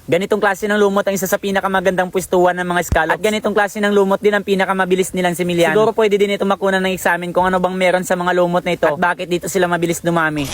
Ganitong klase ng lumot ang isa sa pinakamagandang pwestuhan ng mga scallops. At ganitong klase ng lumot din ang pinakamabilis nilang similyan. Siguro pwede din itong makunan ng examen kung ano bang meron sa mga lumot na ito at bakit dito sila mabilis dumami.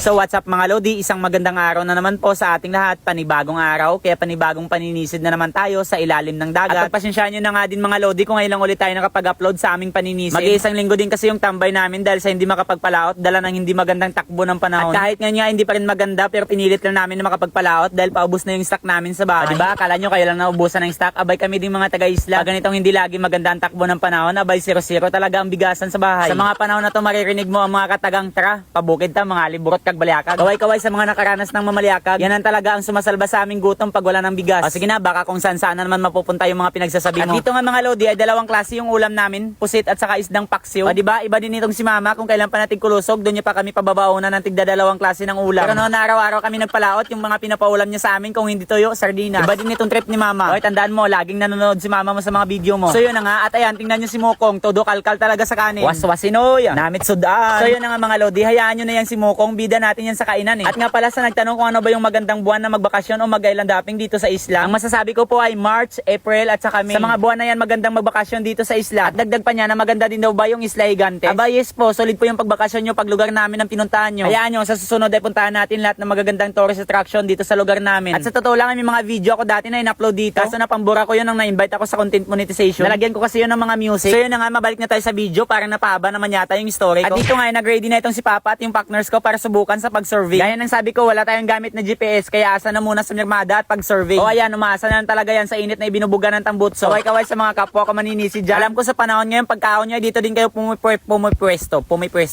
So what's up mga Lodi, isang magandang araw na naman po sa ating lahat, panibagong araw, kaya panibagong paninisid na naman tayo sa ilalim ng dagat. At pagpasensyaan nyo na nga din mga Lodi kung ngayon lang ulit tayo nakapag-upload sa aming paninisid. Mag-iisang linggo din kasi yung tambay namin dahil sa hindi makapagpalaot, dala ng hindi magandang takbo ng panahon. At kahit nga hindi pa rin maganda pero pinilit lang namin na makapagpalaot dahil paubos na yung stock namin sa bahay. Diba, akala nyo kayo lang naubusan ng stock, abay kami din mga taga-isla. Pag ganitong hindi lagi maganda ang takbo ng panahon, abay 0-0 talaga ang bigasan sa bahay. Sa mga panahon na to maririnig mo ang mga katagang tara, pabukid ta mga liburot kag balyakag. Kaway sa mga nakaranas ng mamalyakag, yan ang talaga ang sumasalba sa aming gutom pag wala ng bigas. O sige na, baka kung saan na naman mapupunta yung mga pinagsasabi mo. At dito nga mga Lodi ay dalawang klase yung ulam namin, pusit at saka isdang paksiw. O diba, iba din itong si mama, kung kailan pa natin kulusog, doon niya pa kami pababaonan ng tigda dalawang klase ng ulam. Pero noon na araw-araw kami nagpalaot, yung mga pinapaulam niya sa amin, kung hindi toyo, sardina. Iba din itong trip ni mama. O tandaan mo, laging nanonood si mama mo sa mga video mo. So yun na nga, at ayan, tingnan nyo si Mukong, todo kalkal talaga sa kanin. Waswasinoy, namit sudan. So yun na nga mga Lodi, hayaan nyo na yan si Mukong, bida natin yan sa kainan eh. At nga pala sa nagtanong kung ano ba yung magandang buwan na magbakasyon o mag-island hopping dito sa isla, ang masasabi ko po ay March, April at saka May. Sa mga buwan na yan magandang magbakasyon dito sa isla. At dagdag pa niya na maganda din daw ba yung Isla Higante. Aba yes po, solid po yung pagbakasyon nyo pag lugar namin ang pinuntahan nyo. Hayaan nyo, sa susunod ay puntahan natin lahat ng magagandang tourist attraction dito sa lugar namin. At sa totoo lang may mga video ako dati na in-upload dito. Kaso napambura ko yun nang na-invite ako sa content monetization. Nalagyan ko kasi yun ng mga music. So yun na nga, mabalik na tayo sa video, parang napahaba naman yata yung story ko. At dito nga nag-ready na itong si Papa at yung partners ko para subukan sa pag-survey. Gaya ng sabi ko, wala tayong gamit na GPS, kaya asa na muna sa Mirmada at pag-survey. O ayan, umaasa na lang talaga yan sa init na ibinubuga ng tambutso. Kaway-kaway sa mga kapwa ko maninisid dyan. Alam ko sa panahon ngayon, pagkaon nyo, dito din kayo pumipwesto.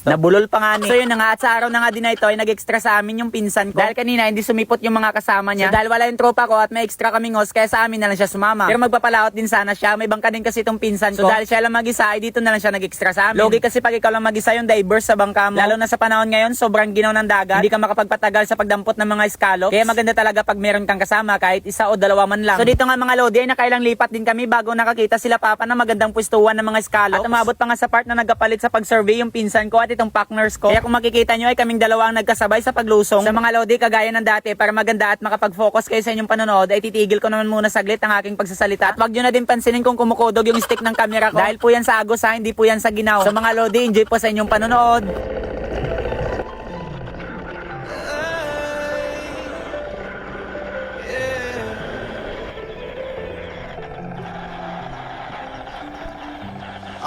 Nabulol pa nga ni. So yun na nga, at sa araw na nga din na ito, ay nag-extra sa amin yung pinsan ko. Dahil kanina, hindi sumipot yung mga kasama niya. So dahil wala yung tropa ko at may extra kaming host, kaya sa amin na lang siya sumama. Pero magpapalaot din sana siya, may bangka din kasi itong pinsan ko. So dahil siya lang mag-isa, ay dito na lang siya nag-extra sa amin. Logi kasi pag ikaw lang mag-isa yung diverse sa bangka mo. Lalo na sa panahon ngayon, sobrang ginaw ng dagat. Hindi ka makapagpatagal sa pagdampot ng mga scallops. Kaya maganda talaga pag meron kang kasama kahit isa o dalawa man lang. So dito nga mga Lodi ay nakailang lipat din kami bago nakakita sila Papa na magandang pwestuhan ng mga scallops. At umabot pa nga sa part na nagkapalit sa pag-survey yung pinsan ko at itong partners ko. Kaya kung makikita nyo ay kaming dalawa ang nagkasabay sa paglusong. Sa mga Lodi kagaya ng dati para maganda at makapag-focus kayo sa inyong panonood ay titigil ko naman muna saglit ang aking pagsasalita. At wag nyo na din pansinin kung kumukodog yung stick ng camera ko. Dahil po yan sa agos ha, hindi po yan sa ginaw. So mga Lodi, enjoy po sa inyong panonood.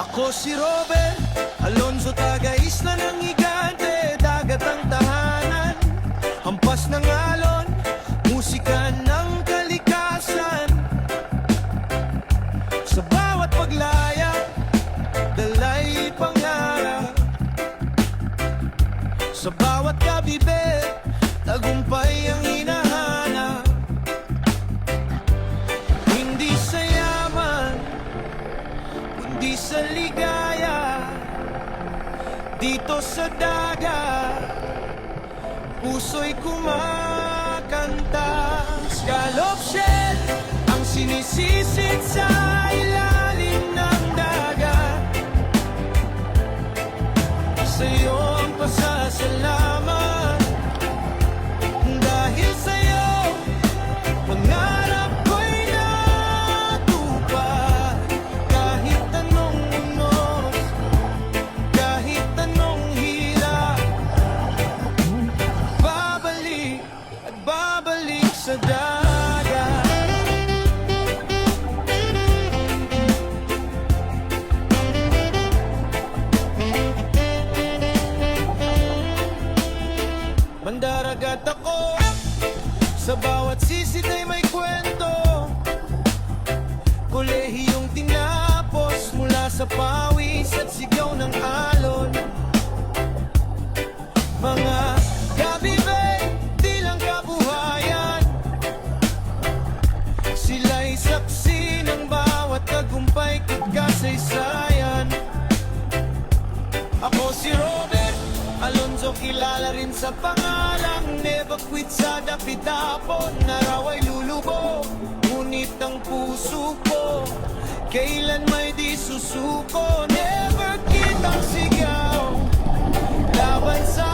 Ako si Robert Alonzo, taga-isla ng Higante, dagat ang tahanan, hampas ng alon, musika ng kalikasan. Sa bawat paglaya, dalay pangarap. Sa bawat kabibe, tagumpay ang hinahanap. Hindi sa yaman, kundi sa ligaya. Dito sa dagat, puso'y kumakanta. Scallop shell ang sinisisid sa ilalim ng dagat. Sa'yo ang pasasalamat, dahil sa'yo pangarap ko'y natupad. Kahit anong unos, kahit anong hirap, babalik at babalik sa dagat. Mandaragat ako, sa bawat sisid ay may kwento. Kolehiyong tinapos mula sa pawis at sigaw ng alon. Mga kabibay, di lang kabuhayan, sila'y saksi ng bawat tagumpay at kasaysayan. Ako si Robert Alonzo, kilala rin sa pangalang never quit sa dapit-dapon. Naraw ay lulubog, ngunit ang puso ko kailan may di susuko. Never quit ang sigaw, laban sa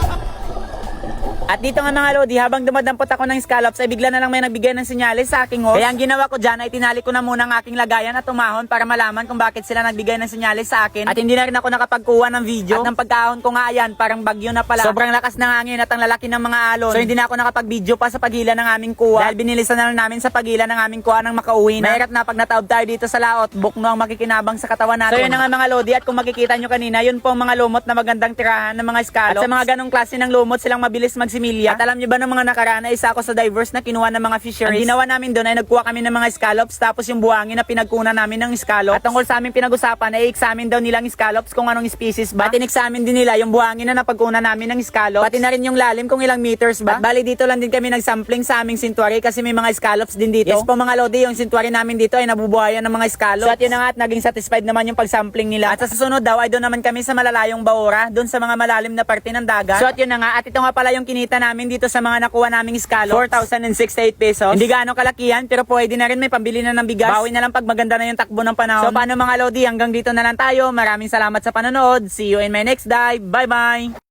At dito nga mga lodi, habang dumadampot ako ng scallops ay bigla na lang may nagbigay ng senyales sa aking host. Kaya ang ginawa ko dyan ay tinali ko na muna ang aking lagayan at umahon para malaman kung bakit sila nagbigay ng senyales sa akin. At hindi na rin ako nakapagkuha ng video. At ng pagkaahon ko nga ayan, parang bagyo na pala. Sobrang lakas ng hangin at ang lalaki ng mga alon. So hindi na ako nakapag-video pa sa pagilan ng aming kuha. Dahil binilisan na lang namin sa pagilan ng aming kuha nang makauwi na. Mahirap na pag nataob tayo dito sa laot, bukno ang makikinabang sa katawan natin. So yun na nga mga lodi, at kung makikita nyo kanina, yun po ang mga lumot na magandang tirahan ng mga scallops. At sa mga ganong klase ng lumot, silang mabilis magsimilya. At alam nyo ba ng mga nakaraan na isa ako sa divers na kinuha ng mga fisheries. Ang ginawa namin doon ay nagkuha kami ng mga scallops, tapos yung buhangin na pinagkunan namin ng scallops. At tungkol sa aming pinag-usapan ay i-examine daw nilang scallops kung anong species ba. At in-examine din nila yung buhangin na napagkunan namin ng scallops. Pati na rin yung lalim kung ilang meters ba. At bali dito lang din kami nagsampling sa aming sanctuary kasi may mga scallops din dito. Yes po mga lodi, yung sanctuary namin dito ay nabubuhayan ng mga scallops. So at yun na nga, at naging satisfied naman yung pag-sampling nila. At sa susunod daw ay doon naman kami sa malalayong Baura, doon sa mga malalim na parte ng dagat. So at yun na nga, at ito nga pala yung kinita namin dito sa mga nakuha naming scallops, 4,068 pesos. Hindi gaano kalakihan pero pwede na rin, may pambili na ng bigas. Bawi na lang pag maganda na yung takbo ng panahon. So paano mga lodi, hanggang dito na lang tayo. Maraming salamat sa panonood. See you in my next dive. Bye bye!